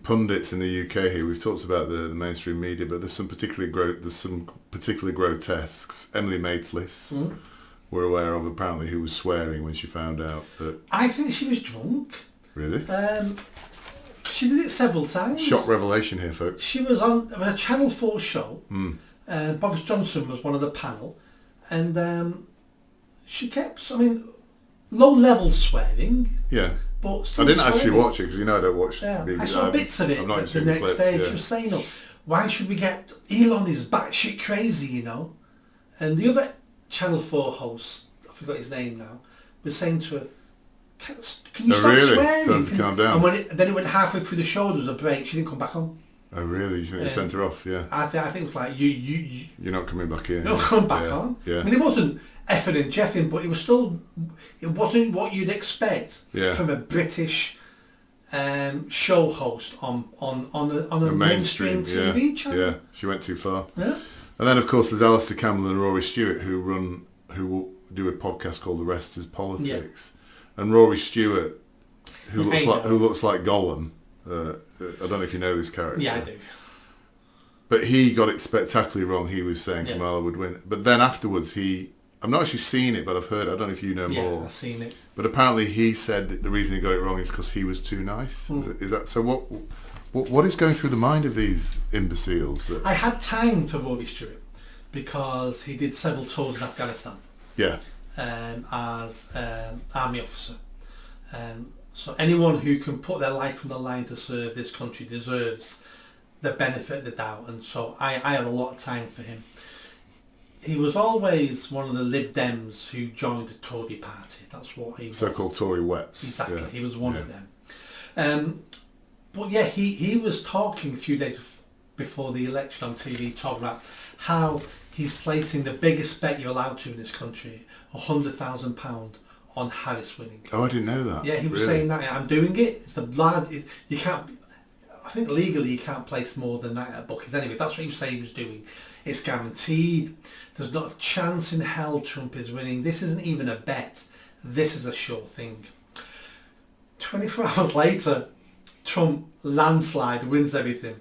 pundits in the UK here. We've talked about the mainstream media, but there's some particularly grotesques. Emily Maitlis, we're aware of, apparently, who was swearing when she found out that. I think she was drunk. Really? She did it several times. Shock revelation here, folks. She was on a Channel 4 show. Boris Johnson was one of the panel, and she kept, low-level swearing. Yeah. But I didn't actually swearing. watch it because I don't watch. Yeah. BBC. I saw bits of it the next day. She was saying, why should we get Elon is batshit crazy, And the other Channel 4 host, I forgot his name now, was saying to her, can you stop swearing? Tell her to calm down. And then it went halfway through the show, there was a break, she didn't come back on. Oh really? You think they sent her off? Yeah. I think it was like, you're not coming back here. You're not coming back on. Yeah. It wasn't effing and jeffing, but it wasn't what you'd expect from a British show host on a mainstream TV channel. Yeah, she went too far. Yeah. And then of course there's Alistair Campbell and Rory Stewart who will do a podcast called The Rest Is Politics. Yeah. And Rory Stewart, who looks like Gollum. I don't know if you know this character. Yeah, I do. But he got it spectacularly wrong. He was saying Kamala would win. But then afterwards I've not actually seen it, but I've heard it. I don't know if you know more. Yeah, I've seen it. But apparently he said that the reason he got it wrong is because he was too nice. Is that so? What is going through the mind of these imbeciles? I had time for Rory Stewart because he did several tours in Afghanistan. Yeah. As army officer. So anyone who can put their life on the line to serve this country deserves the benefit of the doubt. And so I had a lot of time for him. He was always one of the Lib Dems who joined the Tory party. That's what he was. So-called Tory Wets. Exactly. Yeah. He was one of them. But yeah, he was talking a few days before the election on TV, talking about how he's placing the biggest bet you're allowed to in this country, £100,000 on Harris winning. Oh, I didn't know that. Yeah, he was saying that. I'm doing it. It's the blood. You can't. I think legally you can't place more than that at bookies. Anyway, that's what he was saying he was doing. It's guaranteed. There's not a chance in hell Trump is winning. This isn't even a bet. This is a sure thing. 24 hours later, Trump landslide wins everything.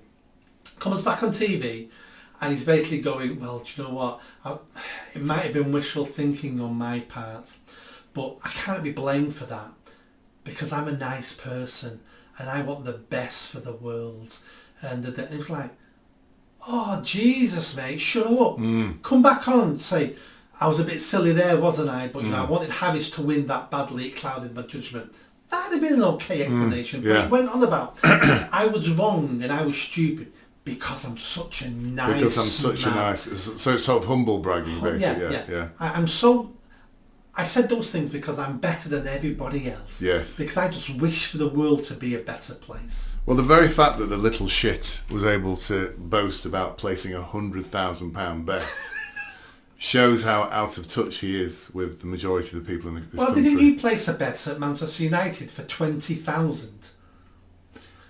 Comes back on TV and he's basically going, well, do you know what? It might have been wishful thinking on my part, but I can't be blamed for that because I'm a nice person and I want the best for the world. And it was like, oh, Jesus, mate, shut up. Come back on. Say, I was a bit silly there, wasn't I? But, I wanted Harris to win that badly. It clouded my judgment. That would have been an okay explanation. But he went on about, I was wrong and I was stupid because I'm such a nice so it's sort of humble bragging, basically. Yeah. I said those things because I'm better than everybody else. Yes. Because I just wish for the world to be a better place. Well, the very fact that the little shit was able to boast about placing £100,000 bet shows how out of touch he is with the majority of the people in this country. Well, didn't you place a bet at Manchester United for 20,000?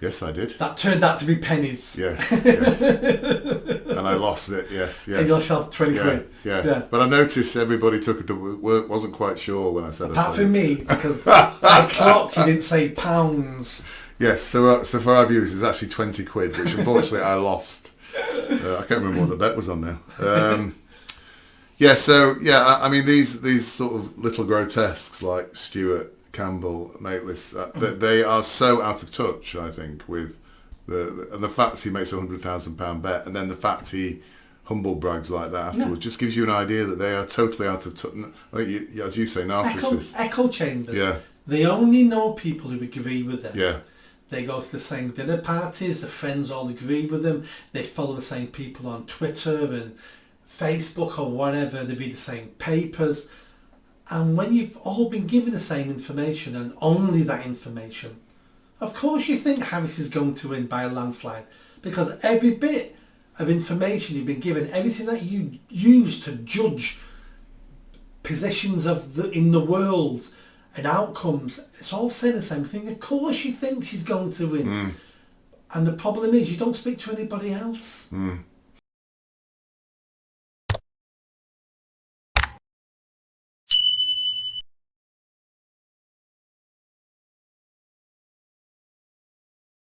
Yes, I did. That turned out to be pennies. Yes. And I lost it, yes. And you lost yourself 20 quid. Yeah. But I noticed everybody took it, wasn't quite sure when I said it. Apart from me, because I clocked, you didn't say pounds. Yes, so for our viewers, it's actually 20 quid, which unfortunately I lost. I can't remember what the bet was on now. I mean, these sort of little grotesques like Stewart, Campbell, Maitlis, they are so out of touch, I think, with the fact he makes £100,000 bet, and then the fact he humble brags like that afterwards just gives you an idea that they are totally out of touch. As you say, narcissists. Echo chambers. Yeah. They only know people who agree with them. Yeah. They go to the same dinner parties, the friends all agree with them, they follow the same people on Twitter and Facebook or whatever, they read the same papers. And when you've all been given the same information and only that information, of course you think Harris is going to win by a landslide, because every bit of information you've been given, everything that you use to judge positions in the world and outcomes, it's all saying the same thing. Of course you think she's going to win. And the problem is you don't speak to anybody else.